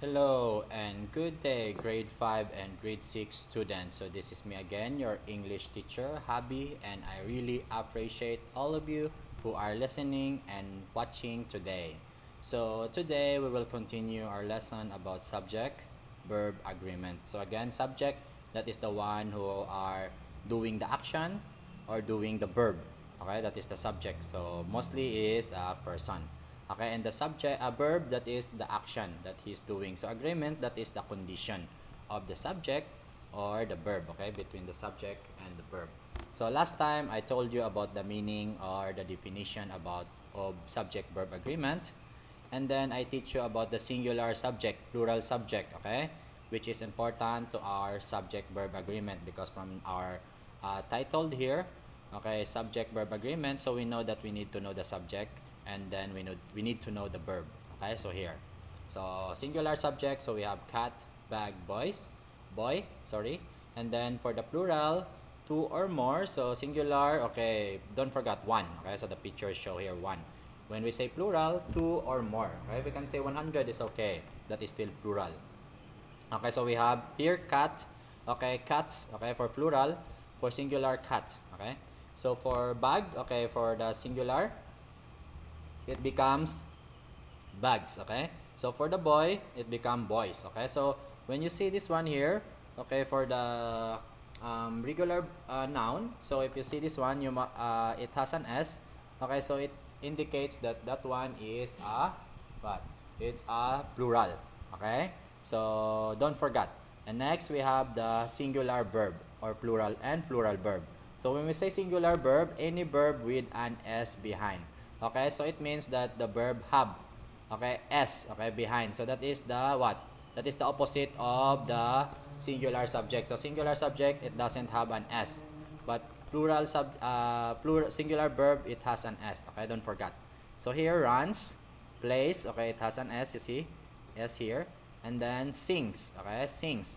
Hello and good day, grade 5 and grade 6 students. So this is me again, your English teacher, Habi, and I really appreciate all of you who are listening and watching today. So today we will continue our lesson about subject verb agreement. So again, subject, that is the one who are doing the action or doing the verb. Okay, that is the subject. So mostly is a person. Okay, and the subject, a verb, that is the action that he's doing. So agreement, that is the condition of the subject or the verb, okay, between the subject and the verb. So last time I told you about the meaning or the definition about of subject verb agreement, and then I teach you about the singular subject, plural subject, okay, which is important to our subject verb agreement because from our titled here, okay, subject verb agreement, so we know that we need to know the subject, and then we need to know the verb. Okay, so here, so singular subject, so we have cat, bag, boy, sorry, and then for the plural, two or more. So singular, okay, don't forget one. Okay, so the pictures show here one. When we say plural, two or more. Okay, we can say 100 is okay, that is still plural. Okay, so we have here cat, okay, cats, okay, for plural. For singular, cat. Okay, so for bag, okay, for the singular, it becomes bags. Okay, so for the boy, it become boys. Okay, so when you see this one here, okay, for the regular noun, so if you see this one, it has an s. Okay, so it indicates that that one is a what, it's a plural. Okay, so don't forget. And next we have the singular verb or plural and plural verb. So when we say singular verb, any verb with an s behind. Okay, so it means that the verb have, okay, s, okay, behind. So that is the what, that is the opposite of the singular subject. So singular subject, it doesn't have an s, but plural singular verb, it has an s. Okay, don't forget. So here, runs, plays, okay, it has an s, you see, s here. And then sings, okay, sings.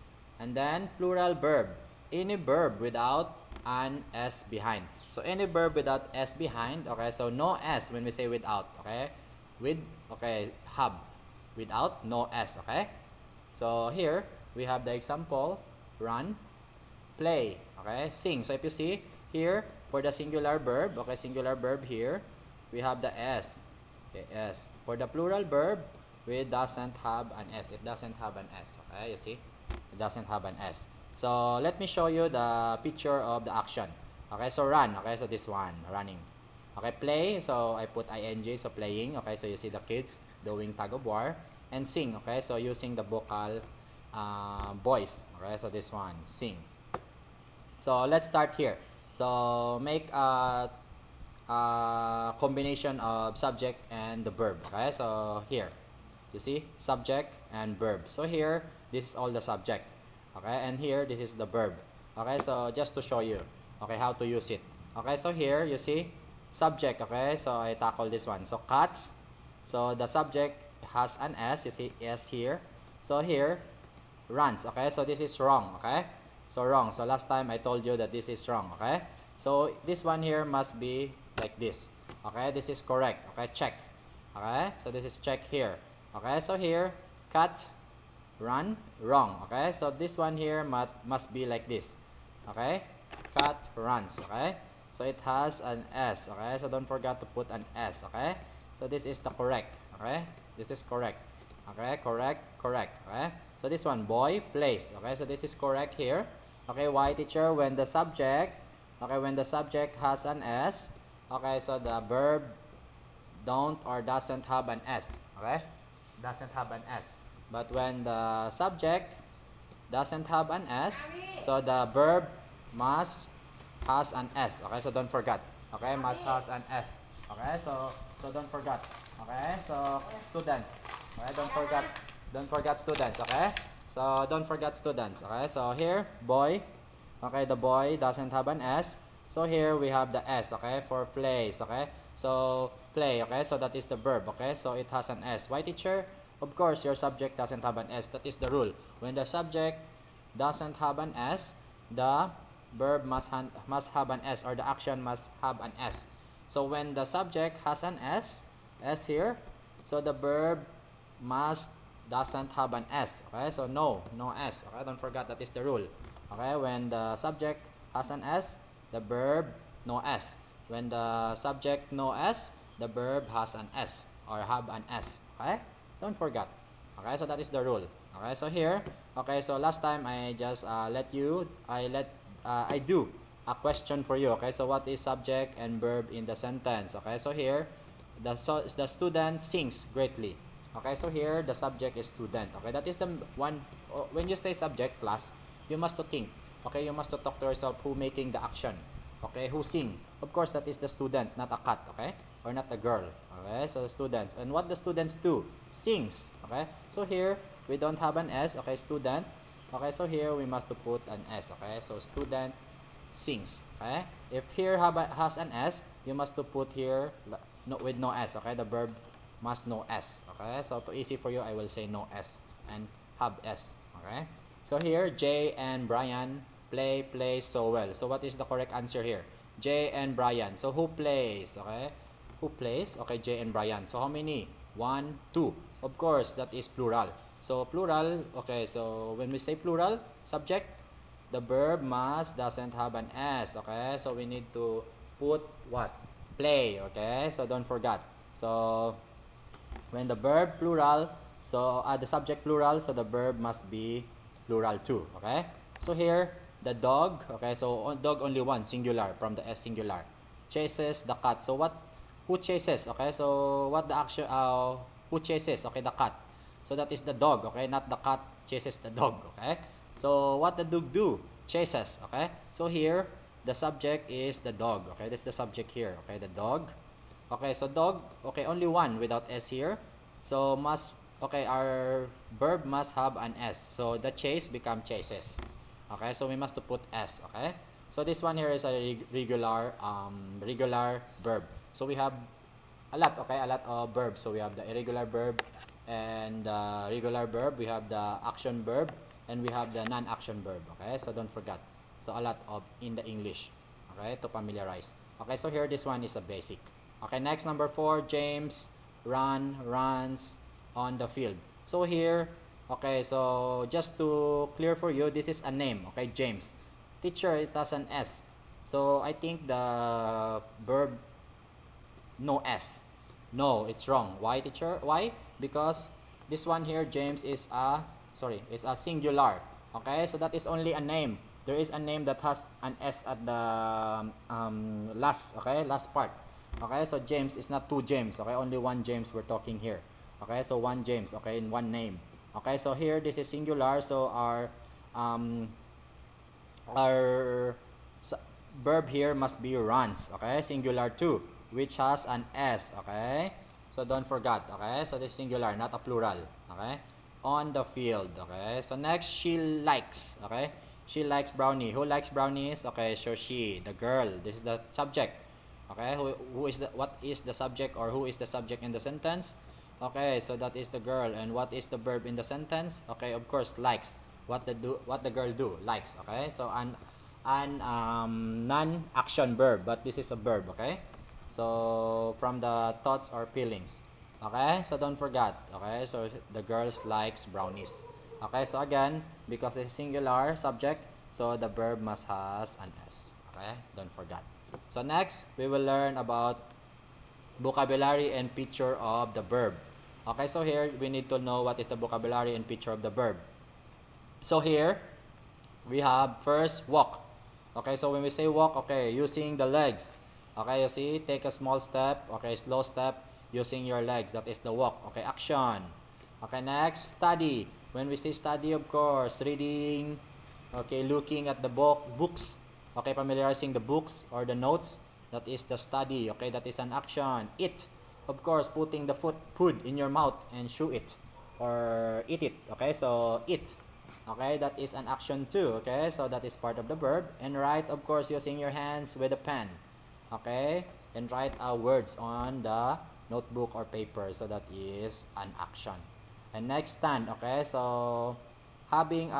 And then plural verb, any verb without an s behind. So any verb without s behind, okay, so no s when we say without, okay, with, okay, have, without, no s. Okay, so here we have the example: run, play, okay, sing. So if you see here, for the singular verb, okay, singular verb here, we have the s, okay, s. For the plural verb, we doesn't have an s, it doesn't have an s. Okay, you see, it doesn't have an s. So let me show you the picture of the action. Okay, so run, okay, so this one, running. Okay, play, so I put ing, so playing. Okay, so you see the kids doing tug of war. And sing, okay, so using the vocal voice. Okay, so this one, sing. So let's start here. So make a combination of subject and the verb. Okay, so here, you see, subject and verb. So here, this is all the subject. Okay, and here, this is the verb. Okay, so just to show you, okay, how to use it. Okay, so here, you see, subject. Okay, so I tackle this one. So cats, so the subject has an s, you see s here. So here, runs. Okay, so this is wrong. Okay, so wrong. So last time I told you that this is wrong. Okay, so this one here must be like this. Okay, this is correct. Okay, check. Okay, so this is check here. Okay, so here, cut, run, wrong. Okay, so this one here must be like this. Okay, cut, runs. Okay, so it has an s. Okay, so don't forget to put an s. Okay, so this is the correct. Okay, this is correct. Okay, correct, correct. Okay, so this one, boy plays. Okay, so this is correct here. Okay, why, teacher? When the subject, okay, when the subject has an s, okay, so the verb don't or doesn't have an s. Okay, doesn't have an s. But when the subject doesn't have an s, so the verb must has an s. Okay, so don't forget. Okay, must has an s. Okay, so don't forget. Okay, so students. Okay, don't forget students. Okay, so don't forget students. Okay, so here, boy. Okay, the boy doesn't have an s. So here we have the s. Okay, for plays. Okay, so play. Okay, so that is the verb. Okay, so it has an s. Why, teacher? Of course, your subject doesn't have an s. That is the rule. When the subject doesn't have an s, the verb must have an s, or the action must have an s. So when the subject has an s here, so the verb must doesn't have an S. Okay, so no S. Okay, don't forget that is the rule. Okay, when the subject has an S, the verb no S. When the subject no S, the verb has an S or have an S. Okay, don't forget. Okay, so that is the rule. Okay, so here, okay, so last time I just I do a question for you. Okay, so what is subject and verb in the sentence? Okay, so here, the student sings greatly. Okay, so here the subject is student. Okay, that is the one. When you say subject class, you must to think. Okay, you must to talk to yourself who making the action. Okay, who sing? Of course, that is the student, not a cat. Okay, or not a girl. Okay, so the students. And what the students do? Sings. Okay, so here we don't have an S. Okay, student. Okay, so here we must to put an S. Okay, so student sings. Okay, if here has an S, you must to put here no, with no S. Okay, the verb must no S. Okay, so to easy for you, I will say no S and have S. Okay, so here Jay and Brian play so well. So what is the correct answer here? Jay and Brian. So who plays? Okay, who plays? Okay, Jay and Brian. So how many? One, two. Of course, that is plural. So plural. Okay, so when we say plural subject, the verb must doesn't have an S. Okay, so we need to put what? Play. Okay, so don't forget. So when the verb plural, so the subject plural, so the verb must be plural too. Okay, so here the dog. Okay, so dog only one, singular, from the S singular, chases the cat. So what? Who chases? Okay, so what the action? Who chases? Okay, the cat. So that is the dog. Okay, not the cat chases the dog. Okay, so what the dog do? Chases. Okay, so here the subject is the dog. Okay, that's the subject here. Okay, the dog. Okay, so dog, okay, only one without S here. So must, okay, our verb must have an S. So the chase become chases. Okay, so we must to put S, okay? So this one here is a regular verb. So we have a lot, okay, a lot of verbs. So we have the irregular verb and the regular verb. We have the action verb and we have the non-action verb, okay? So don't forget. So a lot of in the English, okay, to familiarize. Okay, so here this one is a basic. Okay, next number 4, James runs on the field. So here, okay, so just to clear for you, this is a name, okay, James. Teacher, it has an S. So I think the verb no S. No, it's wrong. Why, teacher? Why? Because this one here, James, is a, sorry, it's a singular. Okay, so that is only a name. There is a name that has an S at the last, okay, last part. Okay, so James is not two James. Okay, only one James we're talking here. Okay, so one James, okay, in one name. Okay, so here this is singular, so um, our verb here must be runs. Okay, singular too, which has an S. Okay, so don't forget. Okay, so this is singular, not a plural. Okay, on the field. Okay, so next, she likes. Okay, she likes brownie. Who likes brownies? Okay, so she, the girl. This is the subject. Okay, who is the, what is the subject, or who is the subject in the sentence? Okay, so that is the girl. And what is the verb in the sentence? Okay, of course, likes. What the girl do? Likes. Okay, so an non-action verb, but this is a verb. Okay, so from the thoughts or feelings. Okay, so don't forget. Okay, so the girls likes brownies. Okay, so again, because it's singular subject, so the verb must has an S. Okay, don't forget. So next, we will learn about vocabulary and picture of the verb. Okay, so here we need to know what is the vocabulary and picture of the verb. So here we have first walk. Okay, so when we say walk, okay, using the legs. Okay, you see, take a small step, okay, slow step using your legs. That is the walk. Okay, action. Okay, next, study. When we say study, of course, reading, okay, looking at the books, okay, familiarizing the books or the notes, that is the study. Okay, that is an action. Eat, of course, putting the food in your mouth and chew it or eat it. Okay, so eat. Okay, that is an action too. Okay, so that is part of the verb. And write, of course, using your hands with a pen. Okay, and write words on the notebook or paper. So that is an action. And next, stand. Okay, so having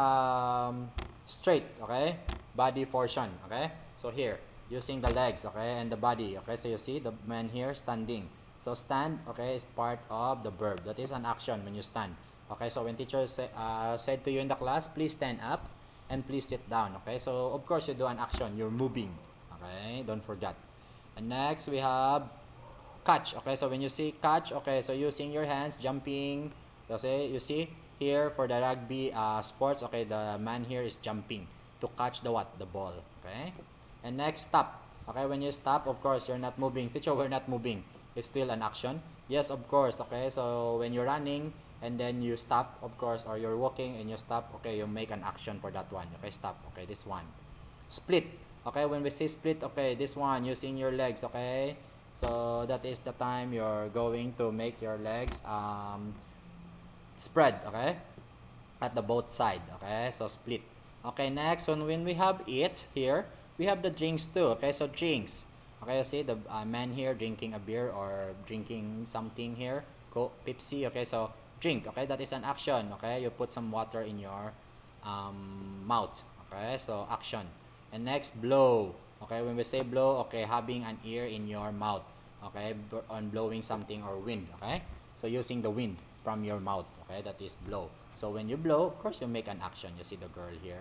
straight, okay, body portion. Okay, so here using the legs, okay, and the body. Okay, so you see the man here standing. So stand, okay, is part of the verb. That is an action when you stand. Okay, so when teacher said to you in the class, please stand up and please sit down. Okay, so of course you do an action, you're moving. Okay, don't forget. And next we have catch. Okay, so when you see catch, okay, so using your hands, jumping. Okay, you see here for the rugby sports, okay, the man here is jumping to catch the what? The ball. Okay, and next stop. Okay, when you stop, of course you're not moving. Teacher, we're not moving. It's still an action. Yes, of course. Okay, so when you're running and then you stop, of course, or you're walking and you stop, okay, you make an action for that one. Okay, stop. Okay, this one. Split. Okay, when we say split, okay, this one using your legs. Okay, so that is the time you're going to make your legs spread. Okay, at the both side. Okay, so split. Okay, next one, when we have it here, we have the drinks too. Okay, so drinks. Okay, you see the man here drinking a beer or drinking something here, Pepsi. Okay, so drink. Okay, that is an action. Okay, you put some water in your mouth. Okay, so action. And next, blow. Okay, when we say blow, okay, having an ear in your mouth. Okay, on blowing something or wind. Okay, so using the wind from your mouth. Okay, that is blow. So when you blow, of course you make an action. You see the girl here,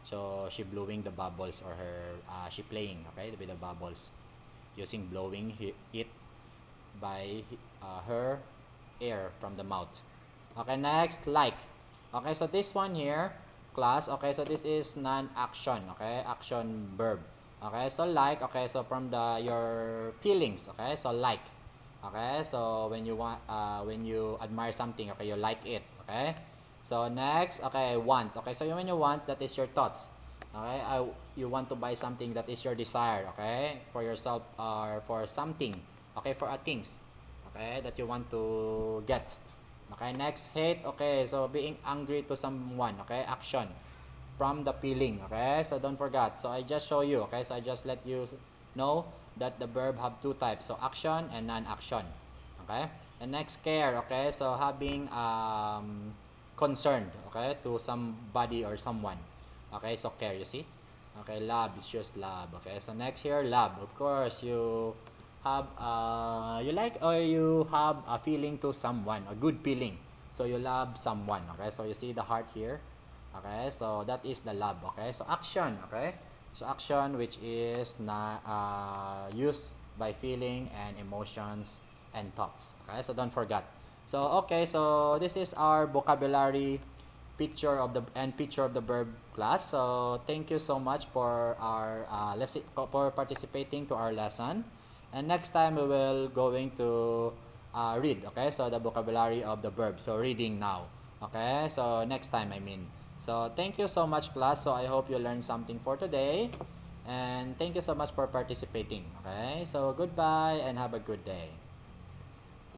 so she blowing the bubbles, or her she playing, okay, with the bubbles using blowing it by her air from the mouth. Okay, next, like. Okay, so this one here, class, okay, so this is non-action. Okay, action verb. Okay, so like, okay, so from the your feelings. Okay, so like. Okay, so when you want when you admire something, okay, you like it. Okay, so next, okay, want. Okay, so when you want, that is your thoughts. Okay, you want to buy something, that is your desire. Okay, for yourself or for something. Okay, for a things. Okay, that you want to get. Okay, next, hate. Okay, so being angry to someone. Okay, action from the feeling. Okay, so don't forget. So I just show you. Okay, so I just let you know that the verb have two types, so action and non-action. Okay, and next, care. Okay, so having concerned, okay, to somebody or someone. Okay, so care, you see. Okay, love is just love. Okay, so next here, love. Of course, you have you like, or you have a feeling to someone, a good feeling, so you love someone. Okay, so you see the heart here. Okay, so that is the love. Okay, so action. Okay, so action, which is used by feeling and emotions and thoughts. Okay, so don't forget. So okay, so this is our vocabulary picture of the and picture of the verb class. So thank you so much for our lesson, for participating to our lesson. And next time we will going to read. Okay, so the vocabulary of the verb. So reading now. Okay, so next time, I mean. So thank you so much, class. So I hope you learned something for today. And thank you so much for participating. Okay, so goodbye and have a good day.